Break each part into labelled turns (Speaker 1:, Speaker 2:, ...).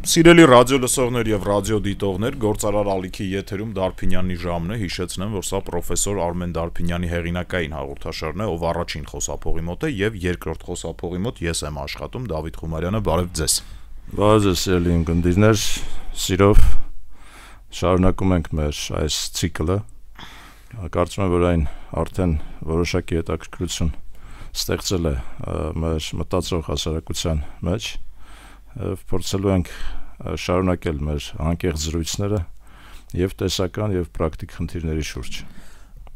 Speaker 1: Սիրելի ռադիո լսողներ եւ ռադիո դիտողներ, Գործարար ալիքի եթերում Դարփինյանի ժամն է, հիշեցնեմ, որ սա պրոֆեսոր Արմեն Դարփինյանի հեղինակային հաղորդաշարն է, ով առաջին խոսափողի մոտ է եւ երկրորդ խոսափողի մոտ ես եմ աշխատում, Դավիթ Խումարյանը, բարև ձեզ։
Speaker 2: Բարև ձեզ, սիրելի ունկնդիրներ, սիրով շարունակում ենք մեր այս ցիկլը։ Կարծում եմ, որ այն արդեն որոշակի հետաքրքրություն ստեղծել է մեր մտածող հասարակության մեջ։ Փորձելու ենք շարունակել մեր անկեղծ զրույցները եւ տեսական եւ պրակտիկ խնդիրների շուրջ։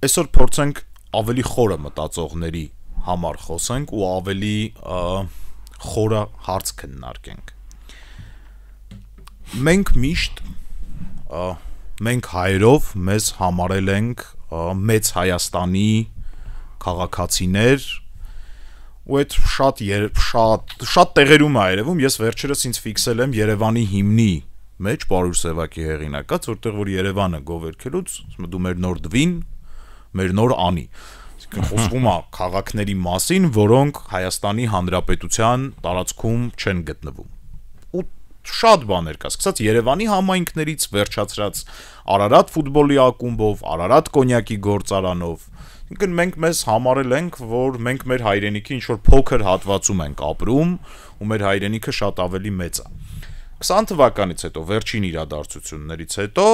Speaker 1: Այսօր փորձենք ավելի խորը մտածողների համար խոսենք ու ավելի խորը հարց քննարկենք։ Մենք միշտ մենք հայերով մեզ համարել ենք մեծ Հայաստանի քաղաքացիներ ու այդ շատ տեղերում է երևում, ես վերջերս ինձ ֆիքսել եմ Երևանի հիմնի մեջ Պարուր Սևակի հեղինակած, որտեղ որ Երևանը գովերքելուց դու մեր նոր դվին, մեր նոր անի։ Այսինքն խոսվում է քաղաքների մասին, որոնք Հայաստանի Հանրապետության տարածքում չեն գտնվում։ Ու շատ բաներ կա, սկսած Երևանի համայնքներից վերջացրած Արարատ ֆուտբոլի ակումբով, Արարատ կոնյակի գործարանով։ Ինքն մենք մեզ համարել ենք, որ մենք մեր հայրենիքի ինչ-որ փոքր հատվածում ենք ապրում ու մեր հայրենիքը շատ ավելի մեծ է։ 20 թվականից հետո, վերջին իրադարձություններից հետո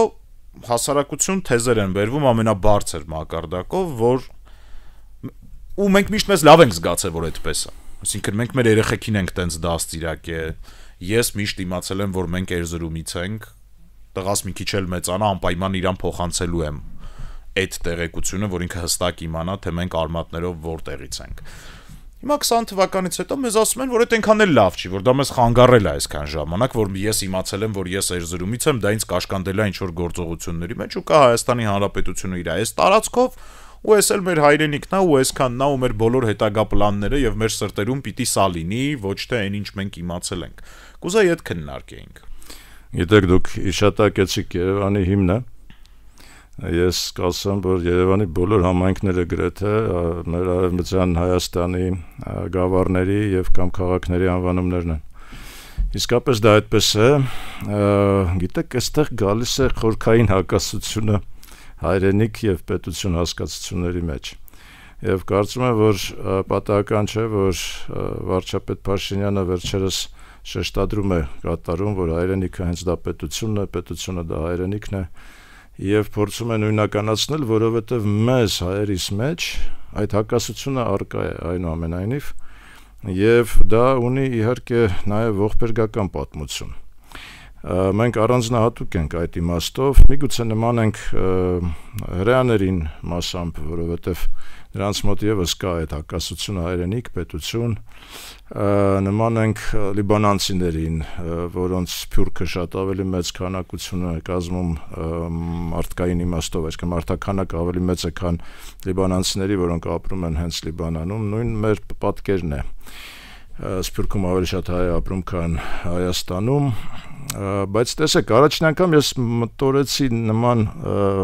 Speaker 1: հասարակություն թեզեր են բերվում ամենաբարձր մակարդակով, որ ու մենք միշտ մեզ լավ ենք զգացել, որ այդպես է։ Այսինքն մենք մեր երեխեքին ենք տենց դաստիարակել, ես միշտ իմացել եմ, որ մենք երզրումից ենք, տղաս մի քիչ էլ մեծանա, անպայման իրան փոխանցելու եմ այդ տեղեկությունը, որ ինքը հստակ իմանա, թե մենք արմատներով որտեղից ենք։ Հիմա 20 թվականից հետո մեզ ասում են, որ այդ այնքան էլ լավ չի, որ դա մեզ խանգարել է այսքան ժամանակ, որ ես իմացել եմ, որ ես երզրումից եմ, դա ինձ կաշկանդել է ինչ-որ գործողությունների մեջ ու կա Հայաստանի Հանրապետությունը իր այս տարածքով ու այս էլ մեր հայրենիքն է ու այսքանն է ու մեր բոլոր հետագա պլանները եւ մեր սրտերում պիտի սա լինի, ոչ թե այն ինչ մենք իմացել ենք։ Կուզեի այդ քննարկեինք։
Speaker 2: Գիտեք, դուք իշտակեցիք Երևանի հիմնը։ Ես կասեմ, որ Երևանի բոլոր համայնքները գրեթե մեր արևմտյան Հայաստանի գավառների եւ կամ քաղաքների անվանումներն են։ Իսկապես դա այդպես է, գիտեք, այստեղ գալիս է խորքային հակասությունը հայրենիք եւ պետություն հասկացությունների մեջ։ Եվ կարծում եմ, որ պատահական չէ, որ վարչապետ Փաշինյանը վերջերս շեշտադրում է կատարում, որ հայրենիքը հենց դա պետությունն է, պետությունը դա հայրենիքն է, եւ փորձում է նույնականացնել, որովհետեւ մեզ հայերիս մեջ այդ հակասությունը առկա է այնուամենայնիվ, եւ դա ունի իհարկե նաեւ ողբերգական պատմություն։ Մենք առանձնահատուկ ենք այդ իմաստով, միգուցե նման ենք հրեաներին մասամբ, որովհետև նրանց մոտ եւս կա այդ հակասությունը հայրենիք, պետություն, նման ենք լիբանանցիներին, որոնց սփյուռքը շատ ավելի մեծ քանակություն է կազմում մարդկային իմաստով, այսինքն մարդաքանակը ավելի մեծ է, քան լիբանանցիների, որոնք ապրում են հենց Լիբանանում, նույն մեր պատկերն է։ Սփյուռքում ավելի շատ հայ ապրում, քան Հայաստանում, բայց տեսեք, առաջին անգամ ես մտորեցի նման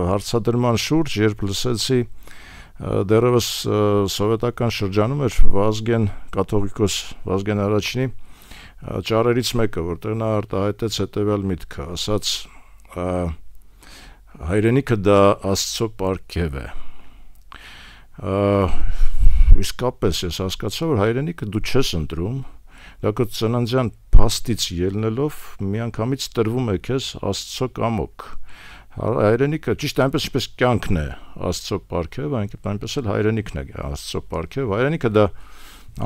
Speaker 2: հարցադրման շուրջ, երբ լսեցի դեռևս սովետական շրջանում էր Վազգեն կաթողիկոս Վազգեն առաջինի ճառերից մեկը, որտեղ նա արտահայտեց հետևյալ միտքը, ասաց հայրենիքը դա Աստծո պարգև է։ Իսկապես ես հասկացա, որ հայրենիքը դու չես ընտրում, դա քո ծննդյան փաստից ելնելով միանգամից տրվում է քեզ Աստծո կամոք։ Հայրենիքը ճիշտ այնպես ինչպես կյանքն է Աստծո պարգև, այնպես էլ հայրենիքն է Աստծո պարգև։ Հայրենիքը դա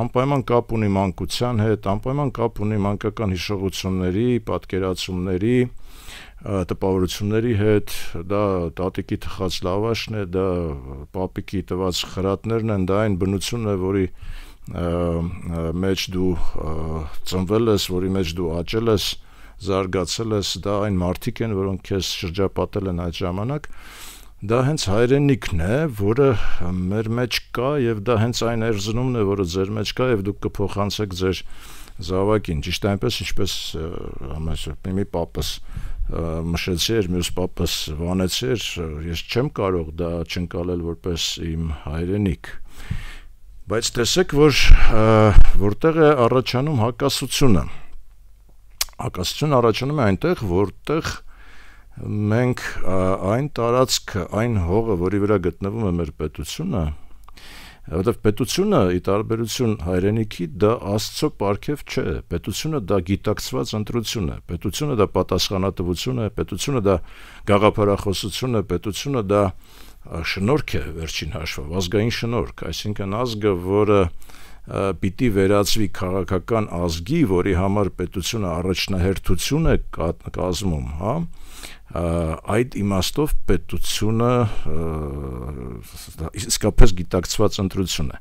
Speaker 2: անպայման կապ ունի մանկության հետ, անպայման կապ ունի մանկական հիշողությունների, պատկերացումների, տպավորությունների հետ, դա տատիկի թխած լավաշն է, դա պապիկի տված խրատներն են, դա այն բնությունն է, որի մեջ դու ծնվել ես, որի մեջ դու աճել ես, զարգացել ես, դա այն մարդիկ են, որոնք քեզ շրջապատել են այդ ժամանակ, դա հենց հայրենիքն է, որը մեր մեջ կա եւ դա հենց այն երզնումն է, որը ձեր մեջ կա եւ դուք կփոխանցեք ձեր զավակին, ճիշտ այնպես ինչպես մի պապս մշեցի էր, մյուս պապս վանեցի էր, ես չեմ կարող դա չընկալել որպես իմ հայրենիք։ Բայց տեսեք, որ որտեղ է առաջանում հակասությունը։ Հակասությունը առաջանում է այնտեղ, որտեղ մենք այն տարածքը, այն հողը, որի վրա գտնվում է մեր պետությունը, որովհետև պետությունը ի տարբերություն հայրենիքի դա Աստծո պարգև չէ, պետությունը դա գիտակցված ընտրություն է, պետությունը դա պատասխանատվություն է, պետությունը դա գաղափարախոսություն է, պետությունը դա շնորհք է վերջին հաշվով, ազգային շնորհք, այսինքն ազգը, որը պիտի վերածվի քաղաքական ազգի, որի համար պետությունը առաջնահերթություն է կազմում, հա, այդ իմաստով պետությունը իսկապես գիտակցված ընտրություն է։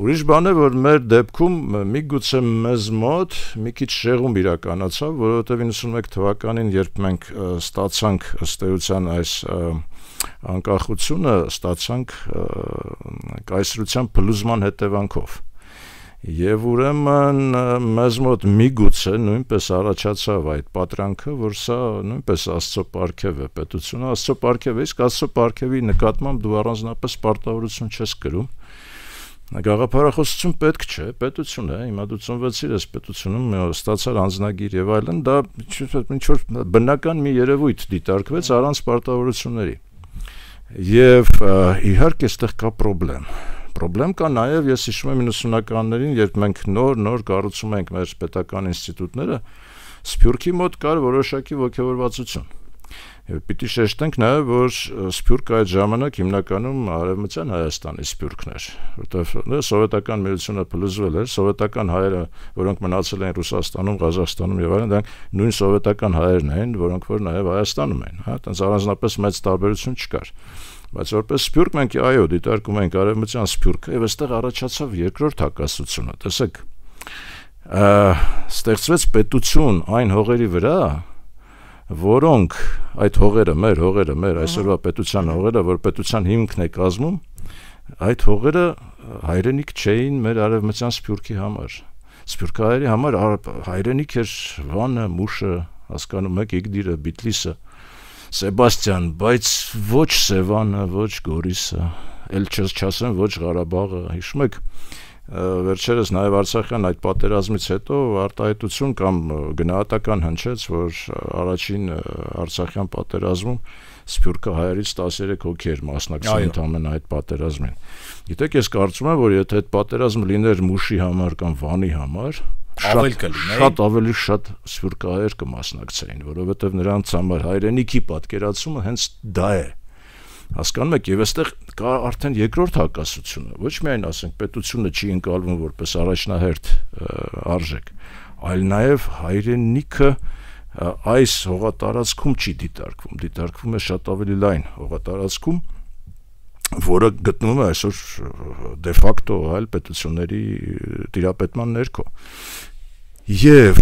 Speaker 2: Ուրիշ բան է, որ մեր դեպքում միգուցե մեզ մոտ մի քիչ շեղում իրականացավ, որովհետև 91 թվականին, երբ մենք ստացանք ըստ էության այս անկախությունը, ստացանք կայսրության փլուզման հետևանքով։ Եվ ուրեմն մեզ մոտ միգուցե նույնպես առաջացավ այդ պատրանքը, որ սա նույնպես Աստծո պարգև է, պետությունը Աստծո պարգև է, իսկ Աստծո պարգևի նկատմամբ դու առանձնապես պարտավորություն չես կրում։ Գաղափարախոսություն պետք չէ, պետություն է, հիմա դու ծնվեցիր ես պետությունում, ստացար անձնագիր եւ այլն, դա ինչ-որ բնական մի երևույթ դիտարկվեց առանց պարտավորությունների։ Եվ իհարկե այստեղ կա Պրոբլեմ կա նաև, ես հիշում եմ 90-ականներին, երբ մենք նոր կառուցում ենք մեր պետական ինստիտուտները, Սփյուռքի մոտ կար որոշակի ոգևորվածություն։ Եվ պիտի շեշտենք նաև, որ Սփյուռքը այդ ժամանակ հիմնականում Արևմտյան Հայաստանի Սփյուռքն էր, որտեղ սովետական միությունը փլուզվել էր, սովետական հայերը, որոնք մնացել են Ռուսաստանում, Ղազախստանում եւ այլն, դրանք նույն սովետական հայերն են, որոնք որ նաև Հայաստանում են, հա, այդպես առանձնապես մեծ տարբերություն չկար։ Բայց որպես Սփյուռք մենք այո դիտարկում ենք Արևմտյան Սփյուռքը եւ այստեղ առաջացավ երկրորդ հակասությունը, տեսեք, ստեղծվեց պետություն այն հողերի վրա, որոնք այդ հողերը, մեր այսօրվա պետության հողերը, որ պետության հիմքն է կազմում, այդ հողերը հայրենիք չէին մեր Արևմտյան Սփյուռքի համար։ Սփյուռքահայերի համար հայրենիք էր Վանը, Մուշը, հասկանում եք, Իգդիրը, Բիթլիսը, Սեբաստիան, բայց ոչ Սևանը, ոչ Գորիսը, էլ չասեմ ոչ Ղարաբաղը, հիշում եք, վերջերս նաև Արցախյան այդ պատերազմից հետո արտահայտություն կամ գնահատական հնչեց, որ առաջին Արցախյան պատերազմում Սփյուռքահայերից 13 հոգի էր մասնակցել ընդամենը այդ պատերազմին։ Գիտեք, ես կարծում եմ, որ եթե այդ պատերազմը լիներ Մուշի համար կամ Վանի համար, շատ ավելի շատ սփյուռքահայեր կմասնակցեին, որովհետև նրանց համար հայրենիքի պատկերացումը հենց դա է։ Հասկանում եք, եւ այստեղ կա արդեն երկրորդ հակասությունը, ոչ միայն ասենք պետությունը չի ընկալվում որպես առաջնահերթ արժեք, այլ նաեւ հայրենիքը այս հողատարածքում չի դիտարկվում է շատ ավելի լայն հողատարածքում, որը գտնվում է այսօր դե ֆակտո այլ պետությունների տիրապետման ներքո։ Եվ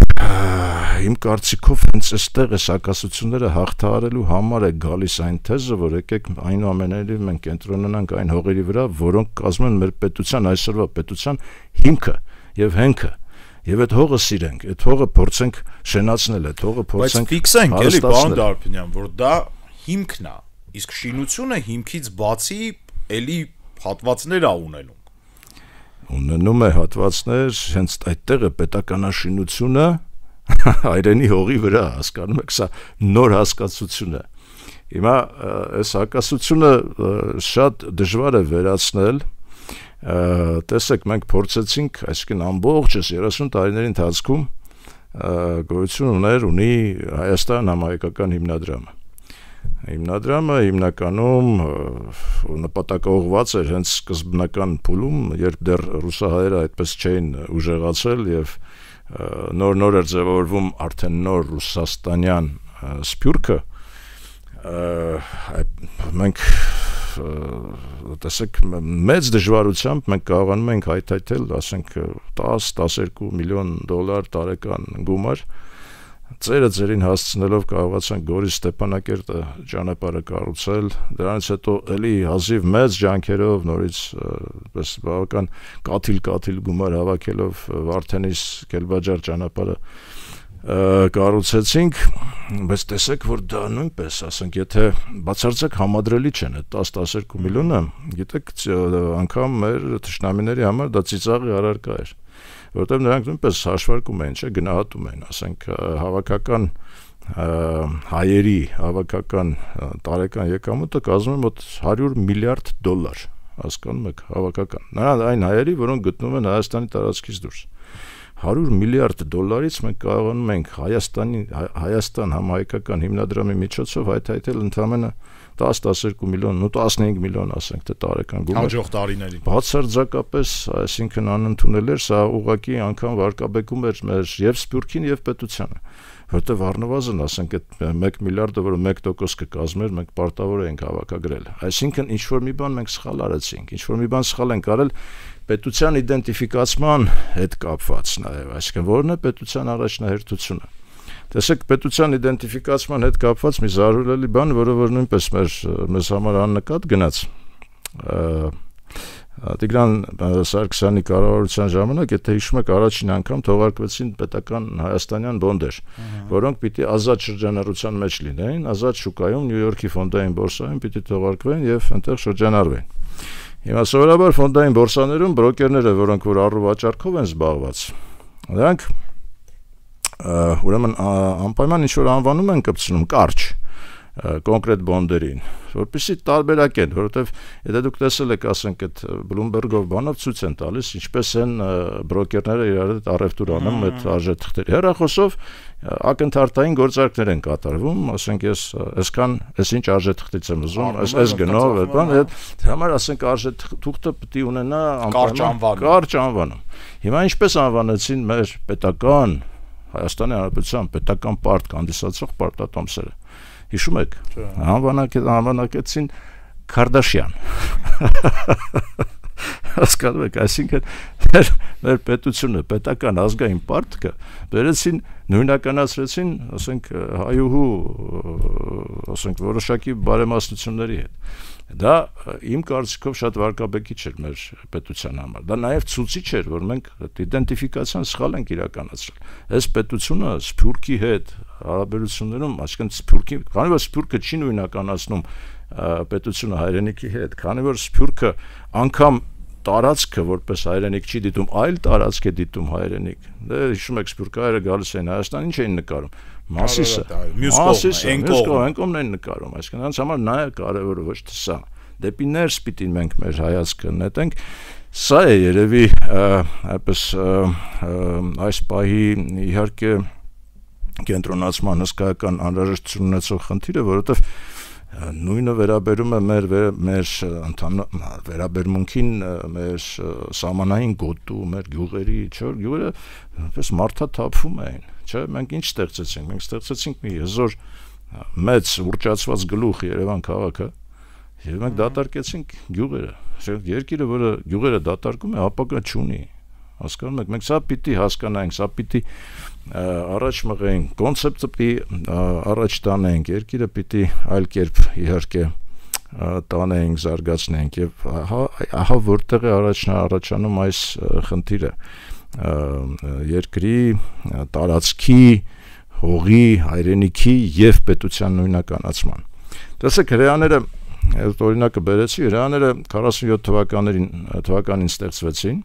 Speaker 2: իմ կարծիքով հենց այստեղ այս հակասությունները հաղթահարելու համար է գալիս այն թեզը, որ եկեք այնուամենայնիվ մենք կենտրոնանանք այն հողերի վրա, որոնք կազմում են մեր պետության, այսօրվա պետության հիմքը եւ հենքը։ Եվ այդ հողը սիրենք, այդ հողը փորձենք շենացնել, այդ հողը փորձենք։
Speaker 1: Բայց ֆիքսենք, էլի, պարոն Դարբինյան, որ դա հիմքն է, իսկ շինությունը հիմքից բացի էլի հատվածներ է ունենում։
Speaker 2: Ունենում է հատվածներ, հենց այդտեղ է պետականաշինությունը հայրենի հողի վրա, հասկանում եք, սա նոր հասկացություն է։ Հիմա այս հակասությունը շատ դժվար է վերացնել, տեսեք, մենք փորձեցինք, այսինքն ամբողջ 30 տարիների ընթացքում գոյություն ունի Հայաստան համահայկական հիմնադրամը։ Հիմնադրամը հիմնականում նպատակաուղղված էր հենց սկզբնական փուլում, երբ դեռ ռուսահայերը այդպես չէին ուժեղացել եւ նոր էր ձևավորվում արդեն նոր ռուսաստանյան սփյուռքը, մենք տեսեք մեծ դժվարությամբ մենք կարողանում ենք հայթայթել, ասենք 10-12 միլիոն դոլար տարեկան գումար, ձերին հասցնելով կարողացանք Գորիս Ստեփանակերտը ճանապարհը կառուցել, դրանից հետո էլի հազիվ մեծ ջանքերով նորից բավական կաթիլ գումար հավաքելով Վարդենիս Կելբաջար ճանապարհը կառուցեցինք, բայց տեսեք, որ դա նույնպես, ասենք, եթե բացարձակ համադրելի չեն այդ 10-12 միլիոնը, գիտեք, անգամ մեր թշնամիների համար դա ծիծաղի առարկա էր, որովհետև նրանք նույնպես հաշվարկում են, չէ, գնահատում են, ասենք հավաքական հայերի հավաքական տարեկան եկամուտը կազմում է մոտ $100 միլիարդ, հասկանում եք, հավաքական։ Նրանք այն հայերի, որոնք գտնվում են Հայաստանի տարածքից դուրս։ $100 միլիարդ մենք կարողանում ենք Հայաստան համահայկական հիմնադրամի միջոցով հայթայթել ընդամենը 10-12 միլիոն, 15 միլիոն ասենք թե տարեկան գումար։
Speaker 1: Հաջող տարիներին։
Speaker 2: Բացարձակապես, այսինքն անընդունել էր, սա ուղղակի անգամ վարկաբեկում էր մեր եւ Սփյուռքին եւ պետությանը, որտեղ առնվազն ասենք այդ 1 միլիարդը, որը 1% կկազմեր, մենք պարտավոր ենք հավաքագրել։ Այսինքն ինչ որ մի բան մենք սխալ արեցինք, ինչ որ մի բան սխալ ենք արել պետության իդենտիֆիկացման հետ կապված նաեւ, այսինքն որն է պետության առաջնահերթությունը։ Տեսեք, պետության իդենտիֆիկացման հետ կապված մի զարհուրելի բան, որը որ նույնպես մեզ համար աննկատ գնաց։ Տիգրան Սարգսյանի կառավարության ժամանակ, եթե հիշում եք, առաջին անգամ թողարկվեցին պետական հայաստանյան բոնդեր, որոնք պիտի ազատ շրջանառության մեջ լինեին, ազատ շուկայում Նյու Յորքի ֆոնդային բորսայում պիտի թողարկվեն եւ այնտեղ շրջանառվեն։ Հիմա սովորաբար ֆոնդային բորսաներում բրոկերները, որոնք որ առողջարքով են զբաղված, նրանք ուրեմն անպայման ինչ-որ անվանում են կպցնում կարճ կոնկրետ բոնդերին, որպեսզի տարբերակեն, որովհետև եթե դուք տեսել եք, ասենք, այդ Bloomberg-ով բանով ցույց են տալիս, ինչպես են բրոկերները իրար հետ առևտուր անում այդ արժեթղթերի։ Հեռախոսով ակնթարթային գործարքներ են կատարվում, ասենք, այսքան ինչ արժեթղթից եմ ուզում, այս գնով, այդ բան, այդ համար ասենք արժեթղթը պետք է ունենա անպայման կարճ անվանում։ Հիմա ինչպես անվանեցին մեր պետական Հայաստանի Հանրապետության պետական պարտ կանդիսացող պարտատոմսերը։ Հիշում եք, անվանակեցին Քարդաշյան։ Հասկանում եք, այսինքն մեր պետությունը, պետական ազգային պարտքը բերեցին, նույնականացրեցին, ասենք, հայուհու, ասենք, որոշակի բարեմաստությունների հետ։ Դա իմ կարծիքով շատ վարկաբեկիչ էր մեր պետության համար։ Դա նաև ցույցիչ էր, որ մենք իդենտիֆիկացիան սխալ ենք իրականացրել։ Այս պետությունը Սփյուռքի հետ հարաբերություններում, այսինքն Սփյուռքի, քանի որ Սփյուռքը չի նույնականացնում պետությունը հայրենիքի հետ, քանի որ Սփյուռքը անգամ տարածքը որպես հայրենիք չի դիտում, այլ տարածք է դիտում հայրենիք։ Դե հիշում եք, Սփյուռքահայերը գալիս էին Հայաստան, ինչ էին նկարում։ Մասիսը, այն կողմն են նկարում, այսինքն նրանց համար նա է կարևորը, ոչ թե սա։ Դեպի ներս պիտի մենք մեր հայացքը նետենք։ Սա է երևի այպես այս պահի իհարկե կենտրոնացման հսկայական անհրաժեշտություն ունեցող խնդիրը, որովհետև նույնը վերաբերում է մեր վերաբերմունքին, մեր սահմանային գոտու, մեր գյուղերի, չէ՞, գյուղերը այնպես մարդաթափվում էին, չէ՞, մենք ինչ ստեղծեցինք, մենք ստեղծեցինք մի հզոր մեծ ուռճացված գլուխ Երևան քաղաքը, եւ մենք դատարկեցինք գյուղերը, երկիրը, որը գյուղերը դատարկում է, ապագա չունի, հասկանում եք, մենք սա պիտի հասկանանք, սա պիտի առաջ մղենք, կոնցեպտը պիտի առաջ տանենք, երկիրը պիտի այլ կերպ իհարկե տանենք, զարգացնենք եւ ահա որտեղ է առաջանում այս խնդիրը երկրի, տարածքի, հողի, հայրենիքի եւ պետության նույնականացման։ Տեսեք, հրեաները, այդ օրինակը բերեցի, հրեաները 47 թվականին ստեղծվեցին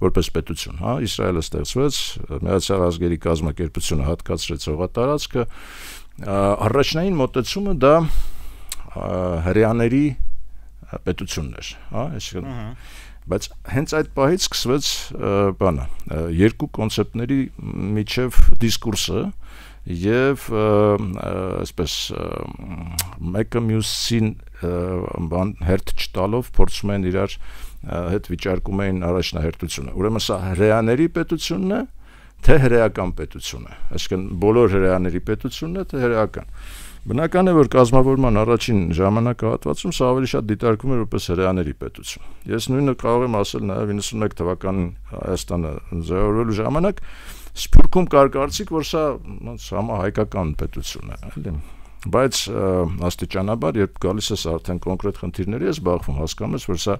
Speaker 2: որպես պետություն, հա, Իսրայելը ստեղծվեց, Միացյալ Ազգերի կազմակերպությունը հատկացրեց հողատարածքը, առաջնային մոտեցումը դա հրեաների պետությունն էր, հա, այսինքն, բայց հենց այդ պահից սկսվեց բանը, երկու կոնցեպտների միջև դիսկուրսը եւ այսպես մեկը մյուսին հերթ չտալով փորձում են իրար հետ վիճարկում էին առաջնահերթությունը։ Ուրեմն սա հրեաների պետությունն է, թե հրեական պետությունն է։ Այսինքն բոլոր հրեաների պետությունն է, թե հրեական։ Բնական է, որ կազմավորման առաջին ժամանակահատվածում սա ավելի շատ դիտարկվում էր որպես հրեաների պետություն։ Ես նույնը կարող եմ ասել նաև 91 թվականին Հայաստանը ձևավորելու ժամանակ Սփյուռքում կար կարծիք, որ սա համահայկական պետություն է, էլի։ Բայց աստիճանաբար, երբ գալիս ես արդեն կոնկրետ խնդիրների ես զբաղվում, հասկանում ես, որ սա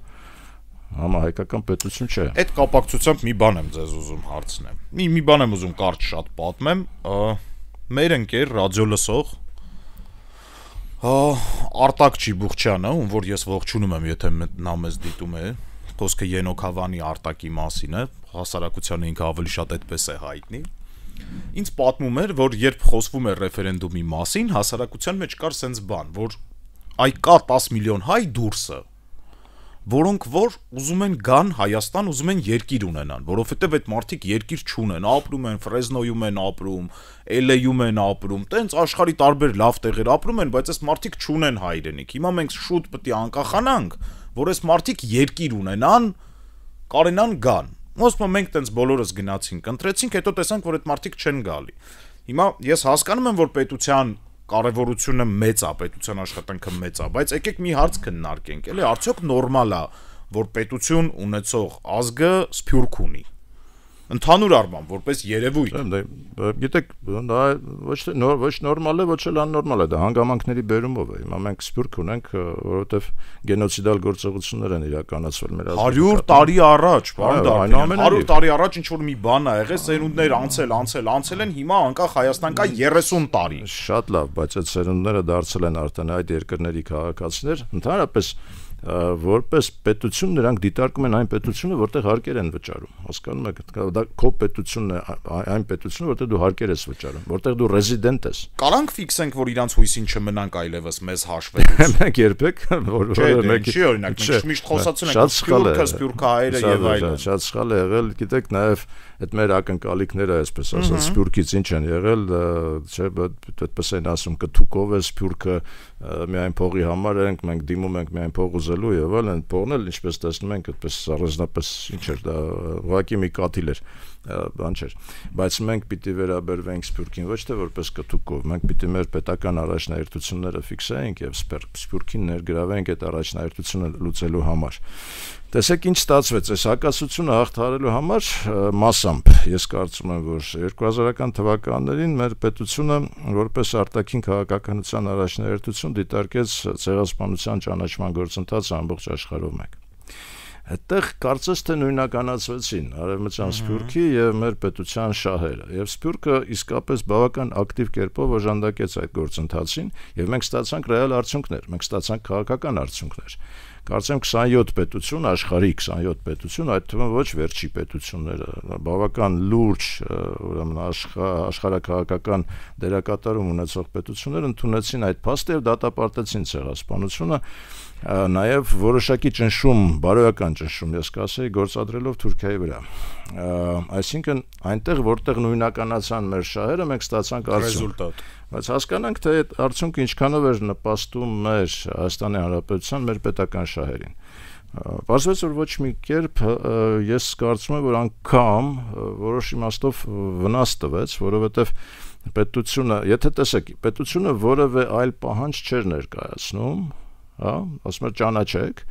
Speaker 2: համահայկական պետություն չէ։
Speaker 1: Այդ կապակցությամբ մի բան եմ ձեզ ուզում հարցնեմ։ Մի բան եմ ուզում կարճ շատ պատմեմ։ Մեր ընկեր ռադիո լսող Արտակ Չիբուխչյանը, ում որ ես ողջունում եմ, եթե նա մեզ դիտում է, խոսքը Ենոք Հավանի արտակի մասին է, հասարակությանը ինքը ավելի շատ այդպես է հայտնի։ Ինձ պատմում էր, որ երբ խոսվում էր ռեֆերենդումի մասին, հասարակության մեջ կար սենց բան, որ այ կա 10 միլիոն հայ դուրսը, որոնք որ ուզում են գան Հայաստան, ուզում են երկիր ունենան, որովհետև այդ մարդիկ երկիր չունեն, ապրում են Ֆրեզնոյում են ապրում, LA-ում են ապրում, տենց աշխարհի տարբեր լավ տեղեր ապրում են, բայց այս մարդիկ չունեն հայրենիք։ Հիմա մենք շուտ պետք է անկախանանք, որ այս մարդիկ երկիր ունենան, կարենան գան։ Ոսմա մենք տենց բոլորս գնացինք, ընտրեցինք, հետո տեսանք, որ այդ մարդիկ չեն գալի։ Հիմա ես հասկանում եմ, որ պետության կարևորությունը մեծ է, պետության աշխատանքը մեծ է, բայց եկեք մի հարց քննարկենք, էլի արդյոք նորմալ է, որ պետություն ունեցող ազգը սփյուռք ունի։ Ընդհանուր առմամբ, որպես երևույթ։
Speaker 2: Գիտեք, դա ոչ նորմալ է, ոչ էլ աննորմալ է, դա հանգամանքների բերումով է։ Հիմա մենք սփյուռք ունենք, որովհետև գենոցիդալ գործողություններ են իրականացվել մեր
Speaker 1: ազգի 100 տարի առաջ, բան 100 տարի առաջ ինչ որ մի բան ա եղել, սերունդներ անցել են, հիմա անկախ Հայաստան կա 30 տարի։
Speaker 2: Շատ լավ, բայց այդ սերունդները դարձել են արդեն այդ երկրների քաղաքացիներ, ընդհանրապես որպես պետություն նրանք դիտարկում են այն պետությունը, որտեղ հարկեր են վճարում։ Հասկանում եք, դա քո պետությունն է, այն պետությունը, որտեղ դու հարկեր ես վճարում, որտեղ դու ռեզիդենտ ես։
Speaker 1: Կարանք ֆիքսենք, որ իրանց հույսին չմնանք այլևս մեզ հաշվելուց։
Speaker 2: Մենք երբեք, որ
Speaker 1: մեկի օրինակ մենք միշտ խոսացել ենք սփյուռքը եւ այլն։
Speaker 2: Շատ սխալ է եղել, գիտեք, նաեւ այդ մեր ակնկալիքները, այսպես ասած, սփյուռքից ինչ են եղել, չէ, այդպես են ասում, կթուկով է սփյուռքը, միայն փողի համար ենք, մենք դիմում ենք միայն փող ուզելու եւ այլն, փողն էլ ինչպես տեսնում ենք, այդպես առանձնապես ինչ էր դա, ուղղակի մի կաթիլ էր, բան չէր, բայց մենք պիտի վերաբերվենք սփյուռքին ոչ թե որպես կթուկով, մենք պիտի մեր պետական առաջնահերթությունները ֆիքսենք եւ սփյուռքին ներգրավենք այդ առաջնահերթությունը լուծելու համար։ Տեսեք ինչ ստացվեց, այս հակասությունը հաղթահարելու համար մասամբ ես կարծում եմ, որ 2000-ական թվականներին մեր պետությունը որպես արտաքին քաղաքականության առաջնահերթություն դիտարկեց ցեղասպանության ճանաչման գործընթացը ամբողջ աշխարհով մեկ։ Այդտեղ կարծես թե նույնականացվեցին արևմտյան սփյուռքի եւ մեր պետության շահերը, եւ սփյուռքը իսկապես բավական ակտիվ կերպով օժանդակեց այդ գործընթացին, եւ մենք ստացանք ռեալ արդյունքներ, մենք ստացանք քաղաքական արդյունքներ։ Կարծեմ 27 պետություն, աշխարհի 27 պետություն, այդ թվում ոչ վերջի պետությունները, բավական լուրջ, ուրեմն աշխարհակաղակական դերակատարում ունեցող պետություններ ընդունեցին այդ փաստը եւ դատապարտեցին ցեղասպանությունը, նաեւ որոշակի ճնշում, բարոյական ճնշում, ես կասեի, գործադրելով Թուրքիայի վրա։ Այսինքն այնտեղ, որտեղ նույնականացան մեր շահերը, մենք ստացանք արդյունք։ Բայց հասկանանք, թե այդ արդյունքը ինչքանով էր նպաստում մեր Հայաստանի Հանրապետության մեր պետական շահերին։ Պարզվեց, որ ոչ մի կերպ ես կարծում եմ, որ անգամ որոշ իմաստով վնաս տվեց, որովհետև պետությունը, եթե տեսեք, պետությունը որևէ այլ պահանջ չէր ներկայացնում, հա, ասում էր ճանաչեք,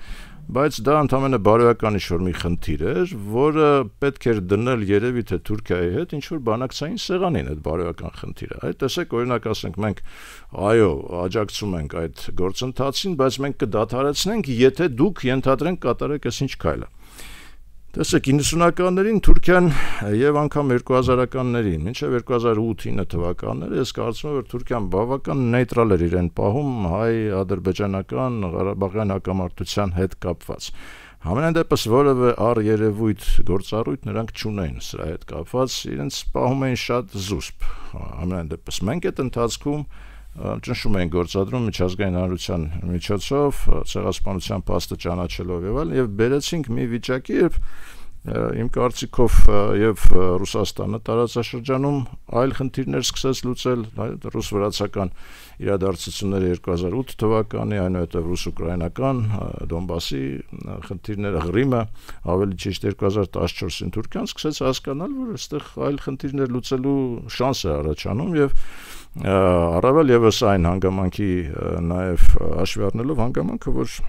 Speaker 2: բայց դա ընդհանրապես բարոյական ինչ-որ մի խնդիր էր, որը պետք էր դնել երևի թե Թուրքիայի հետ ինչ-որ բանակցային սեղանին այդ բարոյական խնդիրը։ Այդ տեսեք, օրինակ ասենք մենք այո, աջակցում ենք այդ գործընթացին, բայց մենք կդադարեցնենք, եթե դուք ենթադրենք կատարեք այս ինչ քայլը։ Տեսեք 90-ականներին Թուրքիան եւ անգամ 2000-ականներին, մինչեւ 2008-9 թվականները ես կարծում եմ, որ Թուրքիան բավական նեյտրալ էր իրեն պահում հայ-ադրբեջանական Ղարաբաղյան հակամարտության հետ կապված։ Համենայն դեպս որևէ առերևույթ գործառույթ նրանք չունեին սրա հետ կապված, իրենց պահում էին շատ զուսպ։ Համենայն դեպս մենք այդ ընթացքում ճնշում էին գործադրում միջազգային հանրության միջոցով, ցեղասպանության փաստը ճանաչելով եւ այլն, եւ բերեցինք մի վիճակի, երբ իմ կարծիքով եւ Ռուսաստանը տարածաշրջանում այլ խնդիրներ սկսեց լուծել, ռուս-վրացական իրադարձությունները 2008 թվականի, այնուհետև ռուս-ուկրաինական Դոնբասի խնդիրները, Ղրիմը, ավելի ճիշտ 2014-ին Թուրքիան սկսեց հասկանալ, որ այստեղ այլ խնդիրներ լուծելու շանս է առաջանում եւ առավել եւս այն հանգամանքի նաեւ հաշվի առնելով հանգամանքը, որ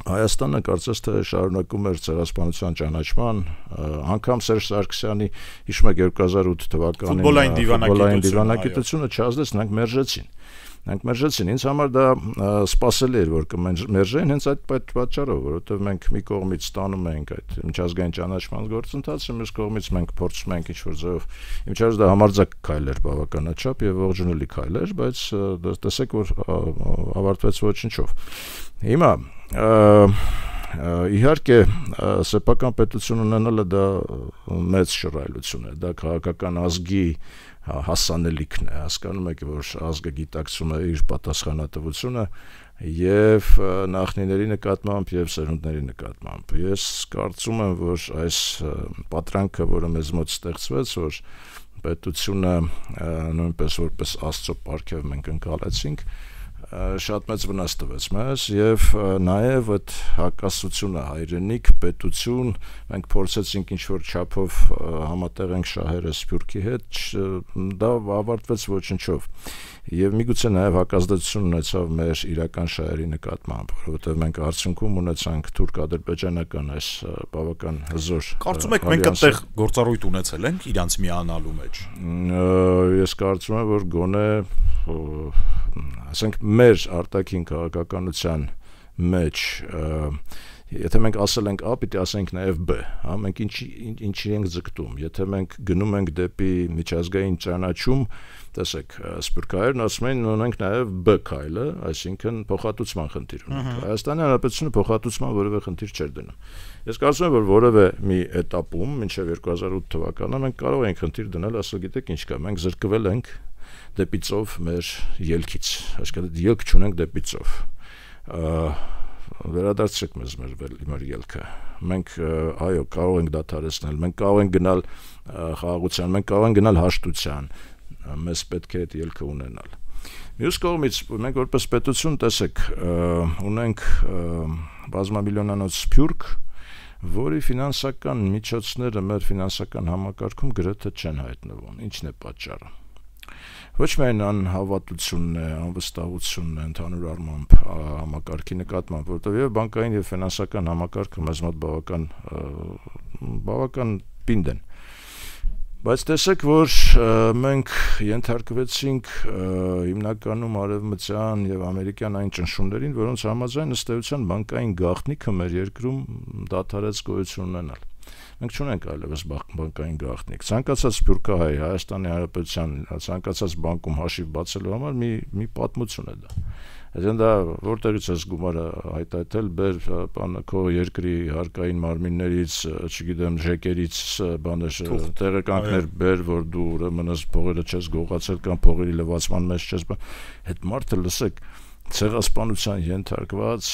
Speaker 2: Հայաստանը կարծես թե շարունակում էր ցեղասպանության ճանաչման, անգամ Սերժ Սարգսյանի հիշում եք 2008 թվականին ֆուտբոլային դիվանագիտությունը չազդեց, նրանք մերժեցին։ Ինձ համար դա սպասելի էր, որ կմերժեն հենց այդ պատճառով, որովհետև մենք մի կողմից ստանում ենք այդ միջազգային ճանաչման գործընթացը, մյուս կողմից մենք փորձում ենք ինչ-որ ձևով, իմիջիայլոց դա համարձակ քայլ էր բավականաչափ եւ ողջունելի քայլ էր, բայց տեսեք, որ ավարտվեց ոչնչով։ Հիմա իհարկե սեփական պետություն ունենալը դա մեծ շռայլություն է, դա քաղաքական ազգի հասանելիքն է, հասկանում եք, որ ազգը գիտակցում է իր պատասխանատվությունը եւ նախնիների նկատմամբ եւ սերունդների նկատմամբ։ Ես կարծում եմ, որ այս պատրանքը, որը մեզ մոտ ստեղծվեց, որ պետությունը նույնպես որպես Աստծո պարգև մենք ընկալեցինք, շատ մեծ վնաս տվեց մեզ եւ նաեւ այդ հակասությունը հայրենիք պետություն մենք փորձեցինք ինչ-որ չափով համատեղենք շահերը Սփյուռքի հետ, դա ավարտվեց ոչնչով եւ միգուցե նաեւ հակազդեցություն ունեցավ մեր իրական շահերի նկատմամբ, որովհետեւ մենք արդյունքում ունեցանք թուրք-ադրբեջանական այս բավական հզոր։
Speaker 1: Կարծում եք մենք այդտեղ գործառույթ ունեցել ենք իրանց միանալու մեջ։
Speaker 2: Ես կարծում եմ, որ գոնե ասենք մեր արտաքին քաղաքականության մեջ եթե մենք ասել ենք A, պիտի ասենք նաև B, հա, մենք ինչի ենք ձգտում, եթե մենք գնում ենք դեպի միջազգային ճանաչում, տեսեք, սփյուռքահայերն ասում են ունենք նաև B քայլը, այսինքն փոխհատուցման խնդիր ունենք։ Հայաստանի Հանրապետությունը փոխհատուցման որևէ խնդիր չէր դնում։ Ես կարծում եմ, որ որևէ մի этаպում, մինչև 2008 թվականը մենք կարող ենք խնդիր դնել, ասել գիտեք ինչ կա, մենք զրկվել ենք դեպի ծով մեր ելքից, այսինքն ելք չունենք դեպի ծով։ Վերադարձրեք մեզ մեր ելքը։ Մենք այո, կարող ենք դադարեցնել, մենք կարող ենք գնալ խաղաղության, մենք կարող ենք գնալ հաշտության, մեզ պետք է այդ ելքը ունենալ։ Մյուս կողմից մենք որպես պետություն, տեսեք, ունենք բազմամիլիոնանոց սփյուռք, որի ֆինանսական միջոցները մեր ֆինանսական համակարգում գրեթե չեն հայտնվում։ Ինչն է պատճառը։ Ոչ միայն անհավատությունն է, անվստահությունն է ընդհանուր առմամբ համակարգի նկատմամբ, որովհետև եւ բանկային եւ ֆինանսական համակարգը մեզ մոտ բավական պինդ են։ Բայց տեսեք, որ մենք ենթարկվեցինք հիմնականում արևմտյան եւ ամերիկյան այն ճնշումներին, որոնց համաձայն ըստ էության բանկային գաղտնիքը մեր երկրում դադարեց գոյություն ունենալ։ Մենք չունենք այլևս բանկային գաղտնիք։ Ցանկացած սփյուռքահայ Հայաստանի Հանրապետության ցանկացած բանկում հաշիվ բացելու համար մի պատմություն է դա։ Այսինքն դա որտեղից է գումարը հայտարարել, բեր բանը քո երկրի հարկային մարմիններից, չգիտեմ, ժեկերից, բաներ, տեղեկանքներ բեր, որ դու ուրեմն ըստ փողերը չես գողացել կամ փողերի լվացման մեջ չես, այդ մարդը լսեք, ցեղասպանության ենթարկված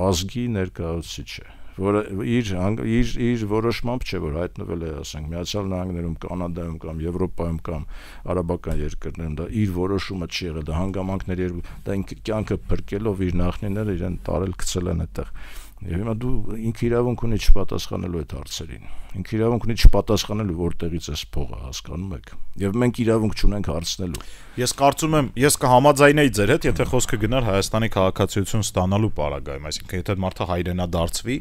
Speaker 2: ազգի ներկայացուցիչ է, որը իր որոշմամբ չէ, որ հայտնվել է, ասենք, Միացյալ Նահանգներում, Կանադայում կամ Եվրոպայում կամ արաբական երկրներում, դա իր որոշումը չի եղել, դա հանգամանքների դա կյանքը փրկելով իր նախնիները իրեն տարել գցել են այդտեղ։ Եվ հիմա դու ինքը իրավունք ունի չպատասխանելու այդ հարցերին։ Ինքը իրավունք ունի չպատասխանելու որտեղից էս փողը, հասկանում եք։ Եվ մենք իրավունք չունենք հարցնելու։
Speaker 1: Ես կարծում եմ, ես կհամաձայնեի ձեր հետ, եթե խոսքը գնար Հայաստանի քաղաքացիություն ստանալու պարագայում, այսինքն եթե մարդը հայրենադարձվի,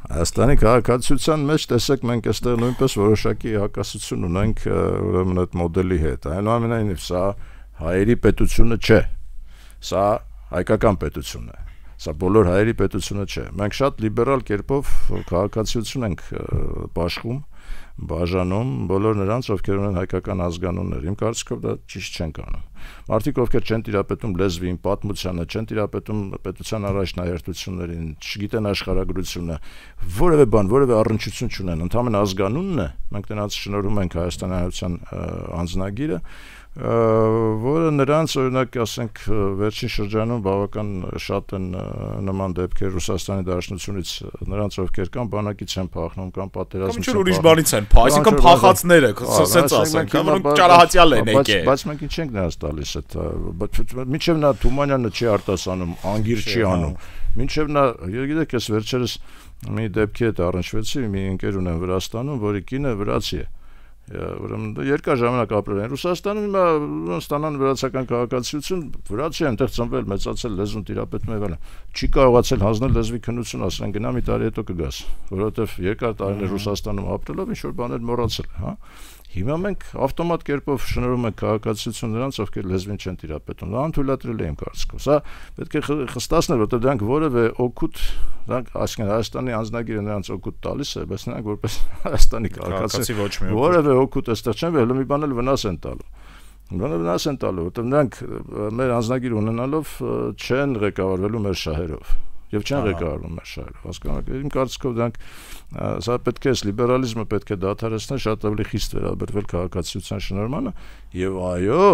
Speaker 2: Հայաստանի քաղաքացիության մեջ տեսեք մենք այստեղ նույնպես որոշակի հակասություն ունենք ուրեմն այդ մոդելի հետ։ Այնուամենայնիվ սա հայերի պետությունը չէ։ Սա հայկական պետություն է։ Սա բոլոր հայերի պետությունը չէ։ Մենք շատ լիբերալ կերպով քաղաքացիություն ենք բաշխում, բաժանում բոլոր նրանց, ովքեր ունեն հայկական ազգանուններ։ Իմ կարծիքով դա ճիշտ չեն անում։ Մարդիկ, ովքեր չեն տիրապետում լեզվին, պատմությանը, չեն տիրապետում պետության առաջնահերթություններին, չգիտեն աշխարհագրությունը, որևէ բան, որևէ առնչություն չունեն, ընդհանրապես ազգանունն է, մենք նրանց շնորհում ենք Հայաստանի Հանրապետության անձնագիրը, որը նրանց օրինակ ասենք վերջին շրջանում բավական շատ են նման դեպքեր Ռուսաստանի Դաշնությունից նրանց ովքեր կան բանակից են փախնում կամ պատերազմից
Speaker 1: են ուրիշ բանից են, այսինքն փախածները, ասենց ասենք, որոնք ճարահատյալ են եկել։
Speaker 2: Բայց մենք ինչ ենք նրանց տալիս այդ մինչև նա Թումանյանը չի արտասանում, Անգիր չի անում, մինչև նա գիտեք ես վերջերս մի դեպքի հետ առնչվեցի, մի ընկեր ունեմ Վրաստանում, որի կինը վրացի է։ Ուրեմն երկար ժամանակ ապրել են Ռուսաստանում, հիմա ստանան վրացական քաղաքացիություն, վրացի են, այնտեղ ծնվել, մեծացել, լեզուն տիրապետում եղել, չի կարողացել հանձնել լեզվի քննություն, ասեն գնա մի տարի հետո կգաս, որովհետև երկար տարիներ Ռուսաստանում ապրելով ինչ-որ բաներ մոռացել, հա։ Հիմա մենք ավտոմատ կերպով շնորհում ենք քաղաքացիություն նրանց, ովքեր լեզվին չեն տիրապետում։ Դա անթույլատրել է իմ կարծիքով։ Սա պետք է խստացնել, որովհետև դրանք որևէ օգուտ, դրանք այսինքն Հայաստանի անձնագիրը նրանց օգուտ տալիս է, բայց նրանք որպես Հայաստանի քաղաքացի որևէ օգուտ այստեղ չեն, հələ մի բան էլ վնաս են տալու։ Վնաս են տալու, որովհետև նրանք մեր անձնագիր ունենալով չեն ղեկավարվելու մեր շահերով։ եւ չեն ղեկավարում մեր շահերը, հասկանում եք, իմ կարծիքով դրանք սա պետք է լիբերալիզմը պետք է դադարեցնել, շատ ավելի խիստ վերաբերվել քաղաքացիության շնորհմանը եւ այո,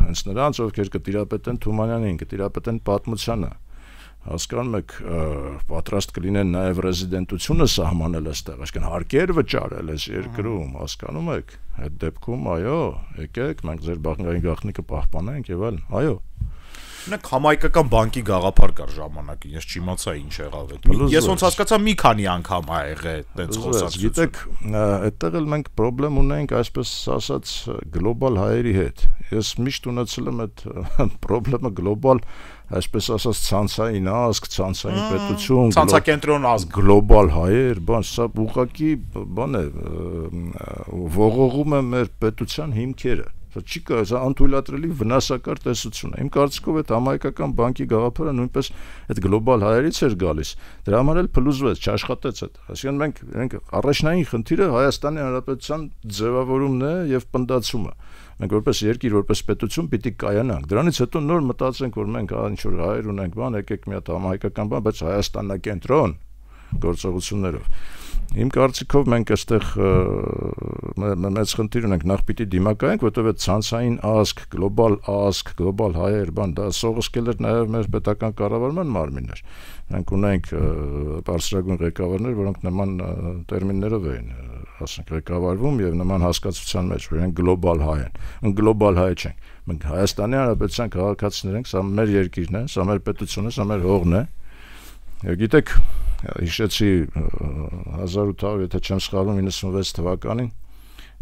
Speaker 2: հենց նրանց ովքեր կտիրապետեն Թումանյանին, կտիրապետեն պատմությանը, հասկանում եք, պատրաստ կլինեն նաև ռեզիդենտությունը սահմանել այստեղ, այսինքն հարկեր վճարել այս երկրում, հասկանում եք, այդ դեպքում այո, եկեք, մենք ձեր բանկային գաղտնիքը պահպանենք եւ այլն, այո։
Speaker 1: Նույնիսկ համայնքական բանկի գաղափար կար ժամանակին, ես չիմացա ինչ եղավ այդ։ Ես ոնց հասկացա մի քանի անգամ ա եղել այդպես խոսակցություն։
Speaker 2: Գիտեք, այդտեղ էլ մենք խնդրեմ ունենք, այսպես ասած, գլոբալ հայերի հետ։ Ես միշտ ունեցել եմ այդ խնդրեմը գլոբալ, այսպես ասած, ցանցային ազգ, ցանցային պետություն,
Speaker 1: ցանցակենտրոն ազգ,
Speaker 2: գլոբալ հայեր, բան, սա ուղղակի բան է, ողողում է մեր պետության հիմքերը։ Սա չի կա, սա անթույլատրելի վնասակար տեսություն է։ Իմ կարծիքով այդ համայնքական բանկի գաղափարը նույնպես այդ գլոբալ հայերից էր գալիս։ Դրա համար էլ փլուզվեց, չաշխատեց այդ։ Այսինքն մենք առաջնային խնդիրը Հայաստանի Հանրապետության ձևավորումն է եւ պնդացումը։ Մենք որպես երկիր, որպես պետություն պիտի կայանանք։ Դրանից հետո նոր մտածենք, որ մենք ինչ որ հայեր ունենք, բան, եկեք մի հատ համայնքական բան, բայց Հայաստանակենտրոն գործողություններով։ Իմ կարծիքով մենք այստեղ մեծ խնդիր ունենք, նախ պիտի դիմակայենք, որովհետև այդ ցանցային ազգ, գլոբալ հայեր, բան, դա սողոսկել էր նաև մեր պետական կառավարման մարմիններ։ Մենք ունենք բարձրագույն ղեկավարներ, որոնք նման տերմիններով էին, ասենք, ղեկավարվում եւ նման հասկացության մեջ, որ իրենք գլոբալ հայ են։ Մենք գլոբալ հայ չենք։ Մենք Հայաստանի Հանրապետության քաղաքացիներ ենք, սա մեր երկիրն է, սա մեր պետությունն է, սա մեր հողն է։ Գիտեք, հիշեցի 1800, եթե չեմ սխալվում, 96 թվականին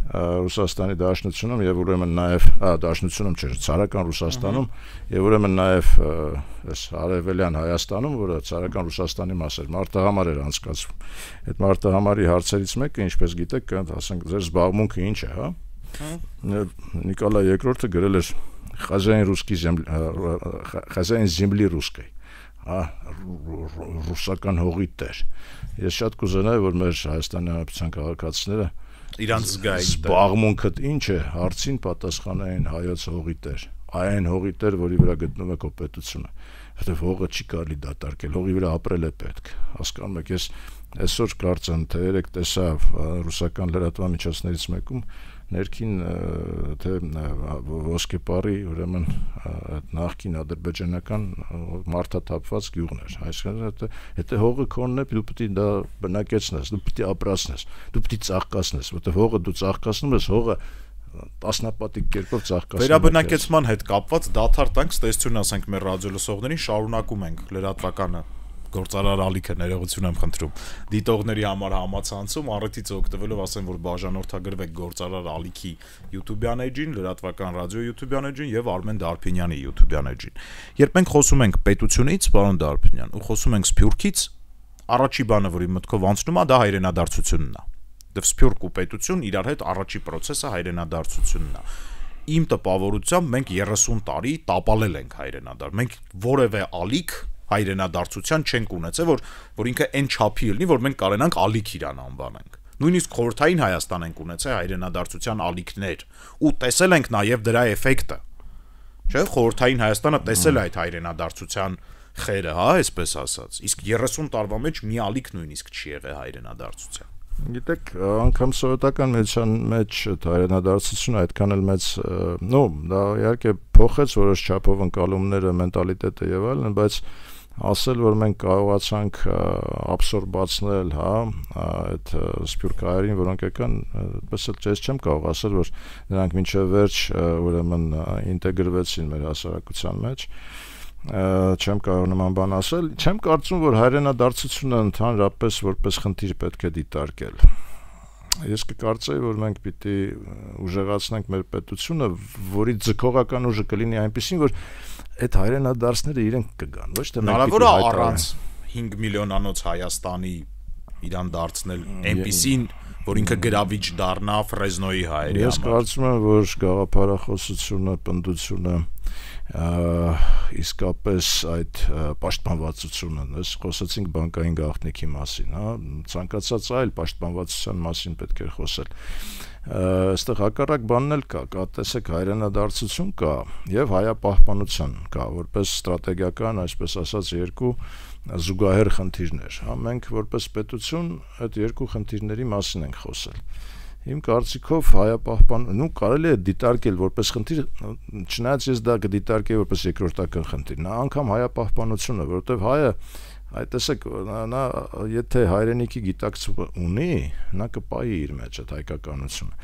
Speaker 2: Ռուսաստանի Դաշնությունում եւ ուրեմն նաեւ Դաշնությունում չէ, ցարական Ռուսաստանում եւ ուրեմն նաեւ այս արևելյան Հայաստանում, որը ցարական Ռուսաստանի մաս էր, մարտահամար էր անցկացվում։ Այդ մարտահամարի հարցերից մեկը, ինչպես գիտեք, ասենք, ձեր զբաղմունքը ինչ է, հա։ Նիկոլայ II-ը գրել էր «Խազային земли русской», ռուսական հողի տեր։ Ես շատ կուզենայի, որ մեր Հայաստանի Հանրապետության քաղաքացիները
Speaker 1: իրանց զգային
Speaker 2: զբաղմունքդ ինչ է, հարցին պատասխանային հայոց հողի տեր, այն հողի տեր, որի վրա գտնվում է քո պետությունը, որտեղ հողը չի կարելի դատարկել, հողի վրա ապրել է պետք, հասկանում եք, ես այսօր կարծեմ, թե երեք տեսա ռուսական լրատվամիջոցներից մեկում ներքին թե ոսկեպարի ուրեմն այդ նախկին ադրբեջանական մարդաթափված գյուղն էր, այսինքն եթե հողը քոնն է, դու պետք է դա բնակեցնես, դու պետք է ապրացնես, դու պետք է ծաղկացնես, որտեղ հողը դու ծաղկացնում ես, հողը տասնապատիկ կերպով ծաղկացնում։
Speaker 1: Վերաբնակեցման հետ կապված դադար տանք, ստեսություն ասենք մեր ռադիոլսողներին, շարունակում ենք լրատվականը գործարար ալիքը, ներողություն եմ խնդրում, դիտողների համար համացանցում առիթից օգտվելով ասեմ, որ բաժանորդագրվեք գործարար ալիքի YouTube-յան էջին, լրատվական ռադիո YouTube-յան էջին եւ Արմեն Դարփինյանի YouTube-յան էջին։ Երբ մենք խոսում ենք պետությունից, պարոն Դարփինյան, ու խոսում ենք Սփյուռքից, առաջի բանը, որի մտքով անցնում է, դա հայրենադարձությունն է։ Դե Սփյուռք ու պետություն իրար հետ առաջի process-ը հայրենադարձությունն է։ Իմ տպավորությամբ մենք 30 տարի տապալել ենք հայրենադարձ։ Մենք որևէ ալիք հայրենադարձության չենք ունեցել, որ ինքը այն չափի լինի, որ մենք կարենանք ալիք իրան անվանենք։ Նույնիսկ խորհրդային Հայաստան ենք ունեցել հայրենադարձության ալիքներ ու տեսել ենք նաև դրա էֆեկտը։ Չէ՞, խորհրդային Հայաստանը տեսել է այդ հայրենադարձության խերը, հա, այսպես ասած։ Իսկ 30 տարվա մեջ մի ալիք նույնիսկ չի եղել հայրենադարձության։
Speaker 2: Գիտեք, անգամ սովետական մեջան մեջ հայրենադարձությունը այդքան էլ մեծ, դա իհարկե փոխեց որոշ չափով ընկալումները, մենտալիտետը եւ այլն, բայց ասել, որ մենք կարողացանք աբսորբացնել, հա, այդ սփյուռք հայերին, որոնք եկան, այդպես էլ ես չեմ կարող ասել, որ նրանք մինչև վերջ ուրեմն ինտեգրվեցին մեր հասարակության մեջ, չեմ կարող նման բան ասել, չեմ կարծում, որ հայրենադարձությունը ընդհանրապես որպես խնդիր պետք է դիտարկել։ Ես կկարծեի, որ մենք պիտի ուժեղացնենք մեր պետությունը, որի ձգողական ուժը կլինի այնպեսին, որ այդ հայրենադարձները իրենք կգան, ոչ թե մենք
Speaker 1: պիտի առանց 5 միլիոնանոց Հայաստանի իրան դարձնել այնպեսին, որ ինքը գրավիչ դառնա Ֆրեզնոյի հայերի համար։
Speaker 2: Ես կարծում եմ, որ գաղափարախոսությունը, պնդությունը իսկապես այդ պաշտպանվածությունը, ես խոսեցինք բանկային գաղտնիքի մասին, հա, ցանկացած այլ պաշտպանվածության մասին պետք է խոսել։ Այստեղ հակառակ բանն էլ կա, տեսեք, հայրենադարձություն կա եւ հայապահպանության կա, որպես ստրատեգիական, այսպես ասած, երկու զուգահեռ խնդիրներ, հա մենք որպես պետություն այդ երկու խնդիրների մասին ենք խոսել։ Իմ կարծիքով կարելի է դիտարկել որպես խնդիր, չնայած ես դա կդիտարկեի որպես երկրորդական խնդիր, նա անգամ հայապահպանությունը, որովհետև հայը տեսեք, նա եթե հայրենիքի գիտակցումը ունի, նա կպայի իր մեջ այդ հայկականությունը։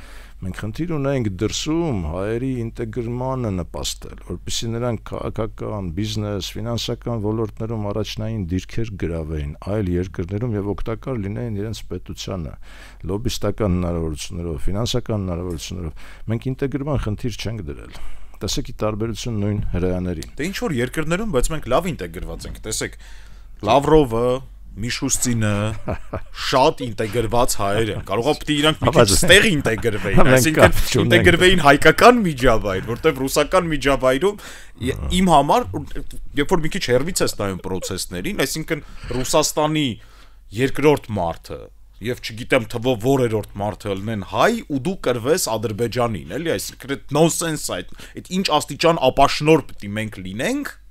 Speaker 2: Մենք խնդիր ունենք դրսում հայերի ինտեգրմանը նպաստել, որպեսզի նրանք քաղաքական, բիզնես, ֆինանսական ոլորտներում առաջնային դիրքեր գրավեին այլ երկրներում եւ օգտակար լինեին իրենց պետությանը, լոբիստական հնարավորություններով, ֆինանսական հնարավորություններով։ Մենք ինտեգրման խնդիր չենք դրել։ Տեսեք ի տարբերություն նույն հրեաներին։
Speaker 1: Դե ինչ որ երկրներում, բայց մենք լավ ինտեգրված ենք, տեսեք, Լավրովը, Միշուստինը շատ ինտեգրված հայեր են։ Կարող է պիտի իրանք մի քիչ ստեղ ինտեգրվեին, այսինքն ինտեգրվեին հայկական միջավայր, որտեղ ռուսական միջավայրում իմ համար, երբ որ մի քիչ հեռվից ես նայում process-ներին, այսինքն Ռուսաստանի երկրորդ մարդը եւ չգիտեմ թվով որերորդ մարդը լինեն հայ ու դու կրվես Ադրբեջանին, էլի, այսինքն այդ նոնսենս է, այդ ինչ աստիճան ապաշնոր պիտի մենք լինենք։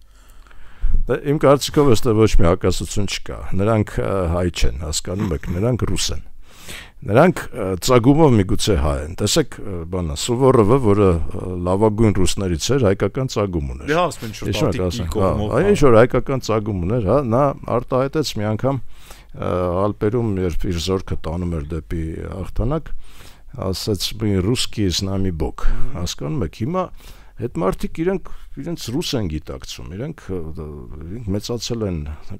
Speaker 2: Իմ կարծիքով այստեղ ոչ մի հակասություն չկա։ Նրանք հայ չեն, հասկանում եք, նրանք ռուս են։ Նրանք ծագումով միգուցե հայ են։ Տեսեք, բանա, Սուվորովը, որը լավագույն ռուսներից էր, հայկական ծագում ուներ։
Speaker 1: Դե ասում են շուտատիկի կողմով։
Speaker 2: Այն ինչ որ հայկական ծագում ուներ, հա, նա արտահայտեց մի անգամ Ալպերում, երբ իր զորքը տանում էր դեպի հաղթանակ, ասաց՝ «Ռուսկի is nami bok»։ Հասկանում եք, հիմա այդ մարդիկ իրենց ռուս են գիտակցում, իրենք մեծացել են,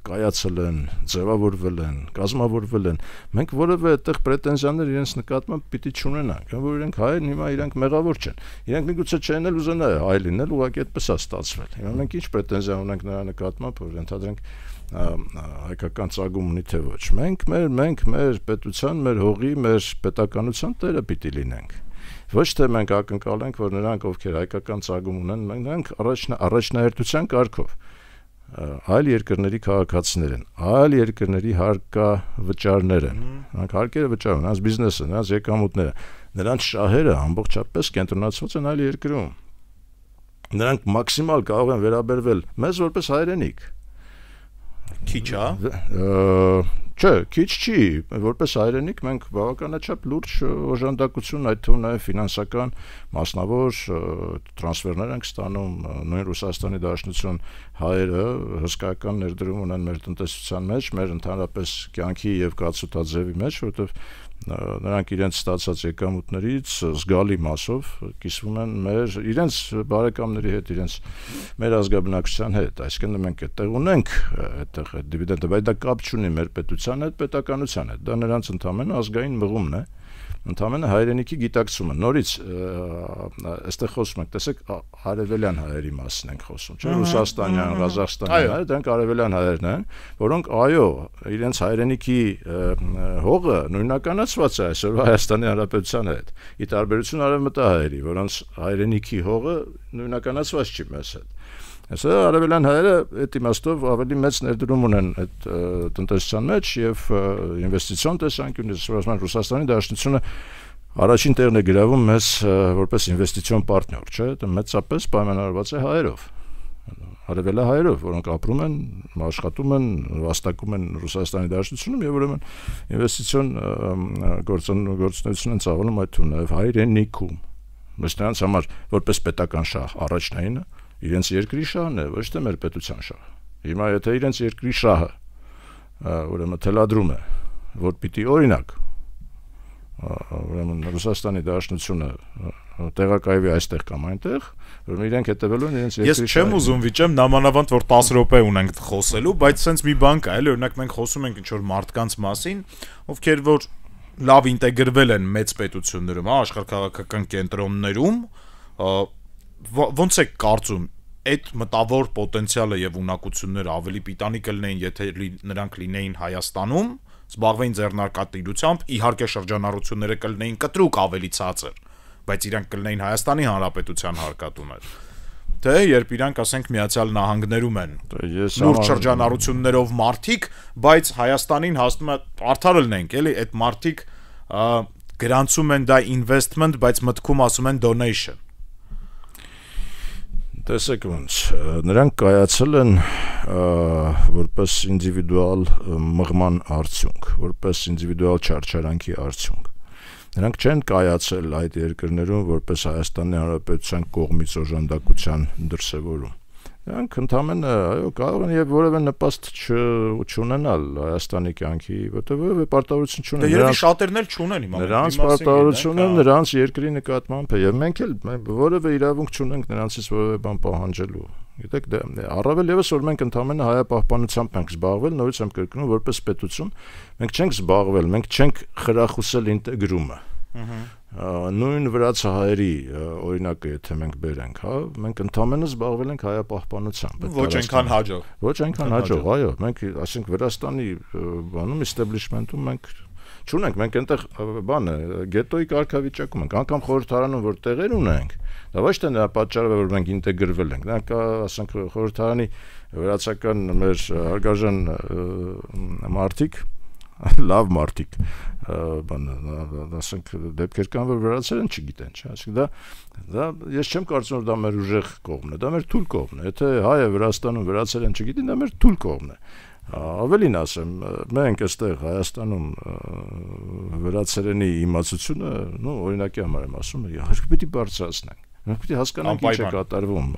Speaker 2: կայացել են, ձևավորվել են, կազմավորվել են։ Մենք որևէ այդտեղ պրետենզիաներ իրենց նկատմամբ պիտի չունենանք, որ իրենք հայ են, հիմա իրենք մեղավոր չեն։ Իրենք միգուցե չեն էլ ուզենա հայ լինել, ուղղակի այդպես է ստացվել։ Հիմա մենք ինչ պրետենզիա ունենք նրա նկատմամբ, որ ընդհանրենք հայկական ծագում ունի թե ոչ։ Մենք մեր պետության, մեր հողի, մեր պետականության տերը պիտի լինենք։ Ոչ թե մենք ակնկալենք, որ նրանք, ովքեր հայկական ծագում ունեն, նրանք առաջնահերթության կարգով այլ երկրների քաղաքացիներ են, այլ երկրների հարկավճարներ են, նրանք հարկերը վճարում, նրանց բիզնեսը, նրանց եկամուտները, նրանց շահերը ամբողջապես կենտրոնացված են այլ երկրում։ Նրանք մաքսիմալ կարող են վերաբերվել մեզ որպես հայրենիք։
Speaker 1: Քիչ, հա։
Speaker 2: Չէ, քիչ չի, որպես հայրենիք մենք բավականաչափ լուրջ օժանդակություն, այդ թվում նաև ֆինանսական, մասնավոր տրանսֆերներ ենք ստանում, նույն Ռուսաստանի Դաշնություն հայերը հսկայական ներդրում ունեն մեր տնտեսության մեջ, մեր ընդհանրապես կյանքի եւ կացութաձևի մեջ, որովհետեւ նրանք իրենց ստացած եկամուտներից զգալի մասով կիսվում են իրենց բարեկամների հետ, մեր ազգաբնակչության հետ, այսինքն մենք այդտեղ ունենք այդտեղ այդ դիվիդենդը, բայց դա կապ չունի մեր պետության հետ, պետականության հետ, դա նրանց ընդհանրապես ազգային մղումն է, ընդհանրապես հայրենիքի գիտակցումը։ Նորից այստեղ խոսում ենք, տեսեք, արևելյան հայերի մասին ենք խոսում, չէ՞, Ռուսաստանյան, Ղազախստանյան հայեր, դրանք արևելյան հայերն են, որոնք այո, իրենց հայրենիքի հողը նույնականացված է այսօր Հայաստանի Հանրապետության հետ։ Ի տարբերություն արևմտահայերի, որոնց հայրենիքի հողը նույնականացված չի մեզ հետ։ Այսօր արևելյան հայերը այդ իմաստով ավելի մեծ ներդրում ունեն այդ տնտեսության մեջ եւ ինվեստիցիոն տեսանկյունից, Ռուսաստանի Դաշնությունը առաջին տեղն է գրավում մեզ որպես ինվեստիցիոն պարտներ, չէ՞, դա մեծապես պայմանավորված է հայերով, արևելահայերով, որոնք ապրում են, աշխատում են, վաստակում են Ռուսաստանի Դաշնությունում եւ ուրեմն ինվեստիցիոն գործունեություն են ծավալում այդ թվում նաեւ հայրենիքում։ Բայց նրանց համար որպես պետական շահ առաջնայինը իրենց երկրի շահն է, ոչ թե մեր պետության շահը։ Հիմա եթե իրենց երկրի շահը ուրեմն թելադրում է, որ պիտի օրինակ ուրեմն Ռուսաստանի Դաշնությունը տեղակայվի այստեղ կամ այնտեղ, ուրեմն իրենք հետևելու են իրենց երկրի շահին։
Speaker 1: Ես չեմ ուզում վիճեմ նամանավանդ որ 10 րոպե ունենք խոսելու, բայց սենց մի բան կա, էլի օրինակ մենք խոսում ենք ինչ որ մարդկանց մասին, ովքեր որ լավ ինտեգրվել են մեծ պետություններում, հա, աշխարհքաղաքական կենտրոններում, ոնց է կարծում այդ մտավոր պոտենցիալը եւ ունակությունները ավելի պիտանի կլինեին, եթե նրանք լինեին Հայաստանում, զբաղվեին ձեռնարկատիրությամբ, իհարկե շրջանառությունները կլինեին կտրուկ ավելի ցածր, բայց իրանք կլինեին Հայաստանի Հանրապետության հարկատուներ։ Թե երբ իրանք ասենք Միացյալ Նահանգներում են, լուրջ շրջանառություններով մարդիկ, բայց Հայաստանին հասնում է արդար լինենք, էլի, այդ մարդիկ գրանցում են դա investment, բայց մտքում ասում են donation։
Speaker 2: Տեսեք ոնց, նրանք կայացել են որպես ինդիվիդուալ մղման արդյունք, որպես ինդիվիդուալ չարչարանքի արդյունք։ Նրանք չեն կայացել այդ երկրներում որպես Հայաստանի Հանրապետության կողմից օժանդակության դրսևորում։ Նրանք ընդամենը այո կարող են եւ որևէ նպաստ չունենալ Հայաստանի կյանքի, որտեղ որևէ պարտավորություն չունեն։
Speaker 1: Դե երևի շատերն էլ չունեն հիմա։
Speaker 2: Նրանց պարտավորությունը նրանց երկրի նկատմամբ է եւ մենք էլ որևէ իրավունք չունենք նրանցից որևէ բան պահանջելու։ Գիտեք, առավել եւս որ մենք ընդամենը հայապահպանությամբ ենք զբաղվել, նորից եմ կրկնում, որպես պետություն, մենք չենք զբաղվել, մենք չենք խրախուսել ինտեգրումը։ Նույն վրացահայերի օրինակը եթե մենք բերենք, հա, մենք ընդամենը զբաղվել ենք հայապահպանությամբ։
Speaker 1: Ոչ այնքան հաջող։
Speaker 2: Ոչ այնքան հաջող, այո, մենք ասենք Վրաստանի բանում establishment-ում մենք չունենք, մենք այնտեղ բանը գետոյի կարգավիճակում ենք, անգամ խորհրդարանում որ տեղեր ունենք, դա ոչ թե նրա պատճառով որ մենք ինտեգրվել ենք, դա ասենք խորհրդարանի վրացական մեր հարգարժան մարդիկ լավ մարդիկ ասենք դեպքեր կան որ վրացերեն չգիտեն, չէ՞, ասենք դա ես չեմ կարծում որ դա մեր ուժեղ կողմն է, դա մեր թույլ կողմն է, եթե հայը Վրաստանում վրացերեն չգիտեն, դա մեր թույլ կողմն է։ Ավելին ասեմ, մենք այստեղ Հայաստանում վրացերենի իմացությունը, նո օրինակի համար եմ ասում, իհարկե պիտի բարձրացնենք։ Մենք պիտի հասկանանք ինչ է կատարվում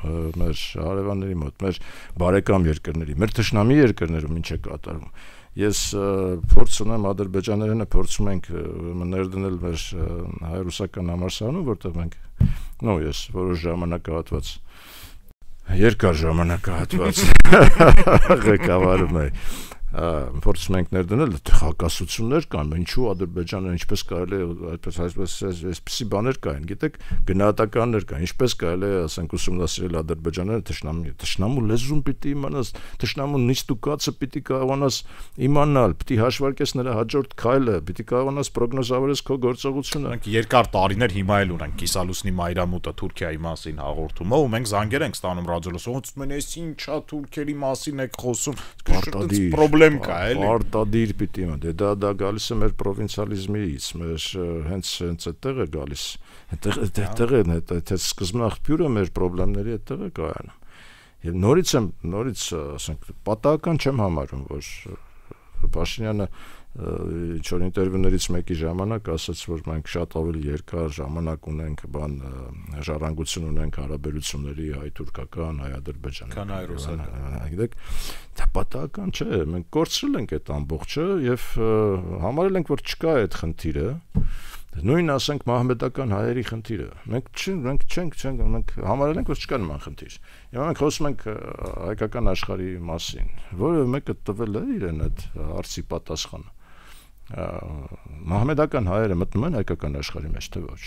Speaker 2: մեր հարևանների մոտ, մեր բարեկամ երկրների, մեր թշնամի երկրներում ինչ է կատարվում։ Ես փորձ ունեմ ադրբեջաներենը փորձում ենք ներդնել մեր հայ-ռուսական համալսարանում, որտեղ մենք ես որոշ ժամանակահատված երկար ժամանակահատված ղեկավարում եմ փորձում ենք ներդնել հակասություններ կան, ինչու Ադրբեջանը ինչպես կարելի է այսպեսի բաներ կային, գիտեք, գնահատականներ կան, ինչպես կարելի է ասենք ուսումնասիրել Ադրբեջանը թշնամու լեզուն պիտի իմանաս, թշնամու նիստուկացը պիտի կարողանաս իմանալ, պիտի հաշվարկես նրա հաջորդ քայլը, պիտի կարողանաս պրոգնոզավորես քո գործողությունը։
Speaker 1: Մենք երկար տարիներ հիմա էլ ունենք Կիսալուսնի մայրամուտը Թուրքիայի մասին հաղորդումը, ու մենք զանգեր ենք ստանում ռադիոլոսով, ոնց մեն էս ինչա թուրքերի մասին եք խոսում, պրոբլեմ կա, էլի։
Speaker 2: Արտադիր պիտի մտե, դա գալիս է մեր պրովինցիալիզմից, մեր հենց այդտեղ է գալիս։ Այդտեղ է, այդ սկզբն աղբյուրը մեր խնդիրների այդտեղ է կայանում։ Եվ նորից ասենք պատահական չեմ համարում, որ Փաշինյանը ինչ-որ ինտերվյուներից մեկի ժամանակ ասաց, որ մենք շատ ավելի երկար ժամանակ ունենք ժառանգություն ունենք հարաբերությունների հայ-թուրքական, հայ-ադրբեջանական,
Speaker 1: քան հայ-ռուսական։
Speaker 2: Գիտեք, դա պատահական չէ, մենք կորցրել ենք այդ ամբողջը եւ համարել ենք, որ չկա այդ խնդիրը։ Նույն ասենք մահմեդական հայերի խնդիրը։ Մենք համարել ենք, որ չկա նման խնդիր։ Հիմա մենք խոսում ենք հայկական աշխարհի մասին, որը մեկը տվել է իրեն այդ հարցի պատասխանը։ Մահմեդական հայերը մտնում են հայկական աշխարհի մեջ, թե ոչ։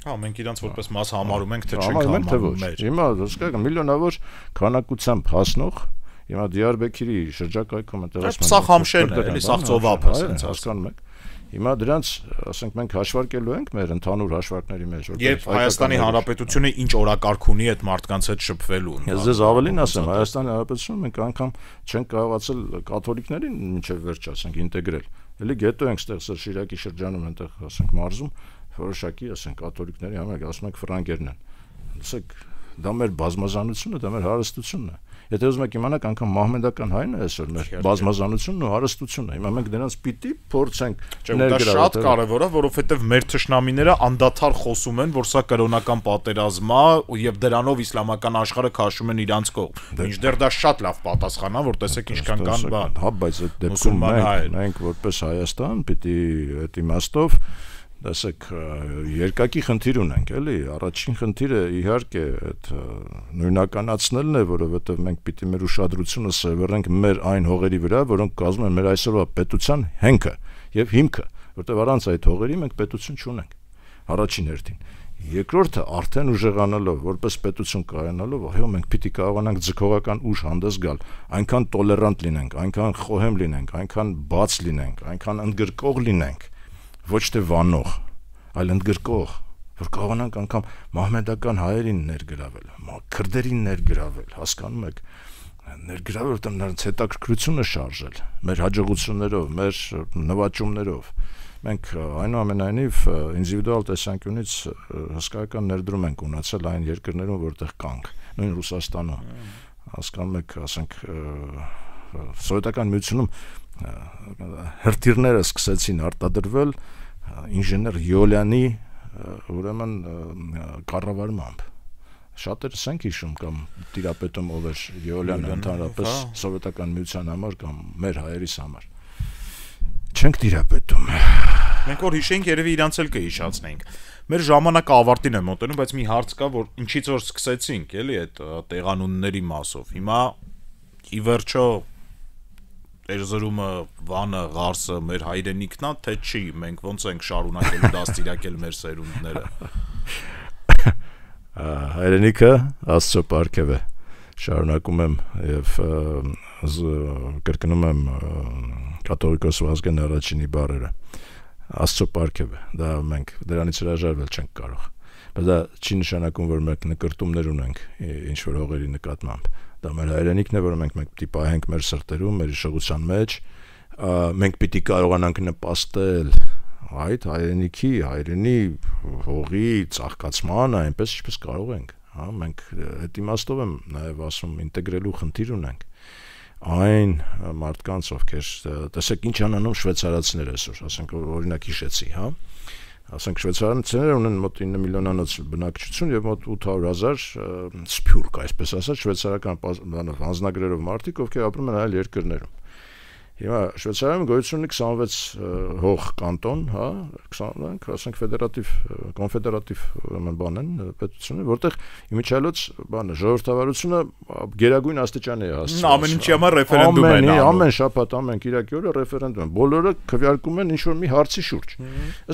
Speaker 1: Հա, մենք իրանց որպես մաս համարում ենք, թե չենք համարում մեր։
Speaker 2: Հիմա հասկացեք, միլիոնավոր քանակությամբ հասնող հիմա Դիարբեքիրի շրջակայքում այդտեղս
Speaker 1: սա խամշերն է, էլի սա ծովափը, ասենց
Speaker 2: հասկանում եք։ Հիմա դրանց, ասենք մենք հաշվարկելու ենք մեր ընդհանուր հաշվարկների մեջ, որ
Speaker 1: երբ Հայաստանի Հանրապետությունը ինչ օրակարգ ունի այդ մարդկանց հետ շփվելու։
Speaker 2: Ես ձեզ ավելին ասեմ, Հայաստանի Հանրապետությունում մենք անգամ չենք կարողացել կաթոլիկներին մինչև վերջ ասենք ինտեգրել։ Էլի գետո ենք ստեղծել Շիրակի շրջանում, այնտեղ ասենք մարզում որոշակի ասենք կաթոլիկների համար ասում ենք ֆրանկերն են։ Ասեք դա մեր բազմազանությունը, դա մեր հարստությունն է։ Եթե ուզում եք իմանաք, անգամ մահմեդական հայն է այսօր մեր բազմազանությունն ու հարստությունը։ Հիմա մենք դրանց պիտի փորձենք
Speaker 1: ներգրավել։ Դա շատ կարևոր է, որովհետև մեր թշնամիները անդադար խոսում են, որ սա կրոնական պատերազմ է եւ դրանով իսլամական աշխարհը քաշում են իրանց կողմ։ Մինչդեռ դա շատ լավ պատասխան է, որ տեսեք ինչքան կան բան։
Speaker 2: Հա, բայց այդ դեպքում մենք որպես Հայաստան պիտի այդ իմաստով Տեսեք, երկակի խնդիր ունենք, էլի, առաջին խնդիրը իհարկե այդ նույնականացնելն է, որովհետև մենք պիտի մեր ուշադրությունը սևեռենք մեր այն հողերի վրա, որոնք կազմում են մեր այսօրվա պետության հենքը եւ հիմքը, որտեղ առանց այդ հողերի մենք պետություն չունենք։ Առաջին հերթին։ Երկրորդը արդեն ուժեղանալով, որպես պետություն կայանալով, այո, մենք պիտի կարողանանք ձգողական ուժ հանդես գալ, այնքան տոլերանտ լինենք, այնքան խոհեմ լինենք, այնքան բաց լինենք, այնքան ընդգրկող լինենք, ոչ թե վանող, այլ ընդգրկող, որ կարողանանք անգամ մահմեդական հայերին ներգրավել, քրդերին ներգրավել, հասկանում եք, ներգրավել, որտեղ նրանց հետաքրքրությունը շարժել, մեր հաջողություններով, մեր նվաճումներով, մենք այնուամենայնիվ ինդիվիդուալ տեսանկյունից հսկայական ներդրում ենք ունեցել այն երկրներում, որտեղ կանք, նույն Ռուսաստանում, հասկանում եք, ասենք, Սովետական Միությունում հրթիռները սկսեցին արտադրվել ինժեներ Յոլյանի ուրեմն կառավարմամբ։ Շատերս ենք հիշում կամ տիրապետում ով էր Յոլյանը ընդհանրապես Սովետական Միության համար կամ մեր հայերիս համար։ Չենք տիրապետում։
Speaker 1: Մենք որ հիշենք, երևի իրանց էլ կհիշացնենք։ Մեր ժամանակը ավարտին է մոտենում, բայց մի հարց կա, որ ինչից որ սկսեցինք, էլի այդ տեղանունների մասով։ Հիմա ի վերջո Էրզրումը, Վանը, Ղարսը մեր հայրենիքն է, թե չի, մենք ոնց ենք շարունակելու դաստիարակել մեր սերունդները։
Speaker 2: Հայրենիքը Աստծո պարգև է, շարունակում եմ և կրկնում եմ կաթողիկոս Վազգեն առաջինի բառերը, Աստծո պարգև է, դա մենք դրանից հրաժարվել չենք կարող, բայց դա չի նշանակում, որ մենք նկրտումներ ունենք ինչ-որ հողերի նկատմամբ, դա մեր հայրենիքն է, որ մենք պիտի պահենք մեր սրտերում, մեր հիշողության մեջ, մենք պիտի կարողանանք նպաստել այդ հայրենի հողի ծաղկացմանը, այնպես ինչպես կարող ենք, մենք այդ իմաստով եմ նաև ասում, ինտեգրելու խնդիր ունենք այն մարդկանց, ովքեր տեսեք ինչ են անում շվեյցարացիները այսօր, ասենք օրինակ հիշեցի, ասենք շվեյցարացիները ունեն մոտ 9 միլիոնանոց բնակչություն եւ մոտ 800,000 սփյուռք, այսպես ասած, շվեյցարական հանձնագրերով մարդիկ, ովքեր ապրում են այլ երկրներում։ Հիմա Շվեյցարիայում գոյություն ունի 26 հող կանտոն, ասենք ֆեդերատիվ, կոնֆեդերատիվ բան են, պետություն, որտեղ իմիջիայլոց բանը ժողովրդավարությունը գերագույն աստիճանի է հասցրել։
Speaker 1: Ամեն ինչի համար ռեֆերենդում են անում։
Speaker 2: Ամեն շաբաթ, ամեն կիրակի օրը ռեֆերենդում։ Բոլորը քվեարկում են ինչ-որ մի հարցի շուրջ։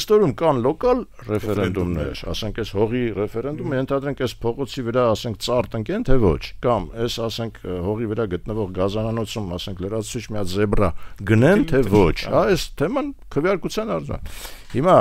Speaker 2: Ըստ որում կան լոկալ ռեֆերենդումներ, ասենք այս հողի ռեֆերենդումը, ենթադրենք այս փողոցի վրա, ասենք ծառ տնկեն, թե ոչ, կամ այս ասենք հողի վրա գտնվող գազանանոցում, ասենք լրացուցիչ մի հատ զեբրա գնեն թե ոչ, այս թեման քվեարկության արժան։ Հիմա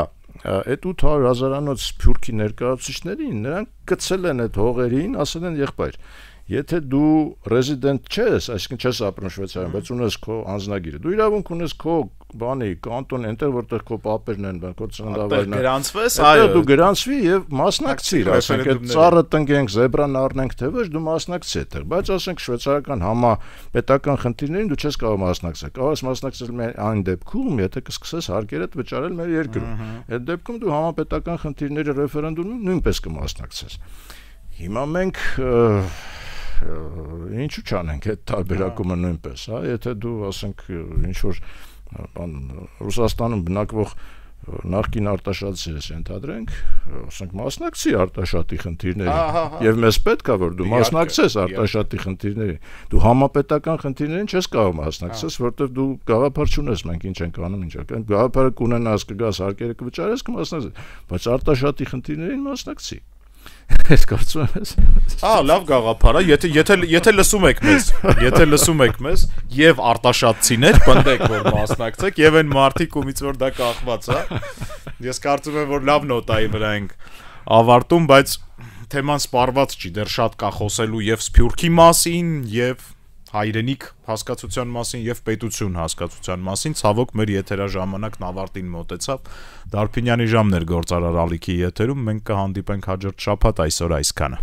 Speaker 2: այդ 800,000-անոց սփյուռքի ներկայացուցիչներին նրանք գցել են այդ հողերին, ասել են եղբայր, եթե դու ռեզիդենտ չես, այսինքն չես ապրում Շվեյցարիայում, բայց ունես քո անձնագիրը, դու իրավունք ունես քո բանի կանտոն այնտեղ որտեղ քո պապերն են, քո ծննդավայրն է,
Speaker 1: գրանցվես, այո,
Speaker 2: դու գրանցվի եւ մասնակցիր, ասենք այդ ծառը տնկենք, զեբրան առնենք, թե ոչ, դու մասնակցի այդտեղ, բայց ասենք շվեյցարական համապետական խնդիրներին դու չես կարող մասնակցել, կարող ես մասնակցել այն դեպքում, եթե կսկսես հարկերդ վճարել մեր երկրում, այդ դեպքում դու համապետական խնդիրների ռեֆերենդումում նույնպես կմասնակցես։ Հիմա մենք ինչու չանենք այդ տարբերակումը նույնպես, եթե դու ասենք ինչ-որ Ռուսաստանում բնակվող նախկին արտաշատի ես ենթադրենք, ասենք մասնակցի արտաշատի խնդիրներին եւ մեզ պետք է որ դու մասնակցես արտաշատի խնդիրներին, դու համապետական խնդիրներին չես կարող մասնակցես, որովհետեւ դու գաղափար չունես, մենք ինչ ենք անում, ինչ ենք, գաղափարը կունենաս, կգաս հարկերը կվճարես, կմասնակցես, բայց արտաշատի խնդիրներին մասնակցի։ Ես կարծում եմ
Speaker 1: լավ գաղափար է, եթե լսում եք մեզ, եւ արտաշատցիներ պնդեք, որ մասնակցեք, եւ այն մարդիկ ումից որ դա կախված է։ Ես կարծում եմ, որ լավ նոտայի վրա ենք ավարտում, բայց թեման սպառված չի, դեռ շատ կա խոսելու եւ սփյուռքի մասին, եւ հայրենիք հասկացության մասին եւ պետություն հասկացության մասին, ցավոք մեր եթերաժամանակն ավարտին մոտեցավ։ Դարփինյանի ժամն էր գործարար ալիքի եթերում, մենք կհանդիպենք հաջորդ շաբաթ, այսօր այսքանը։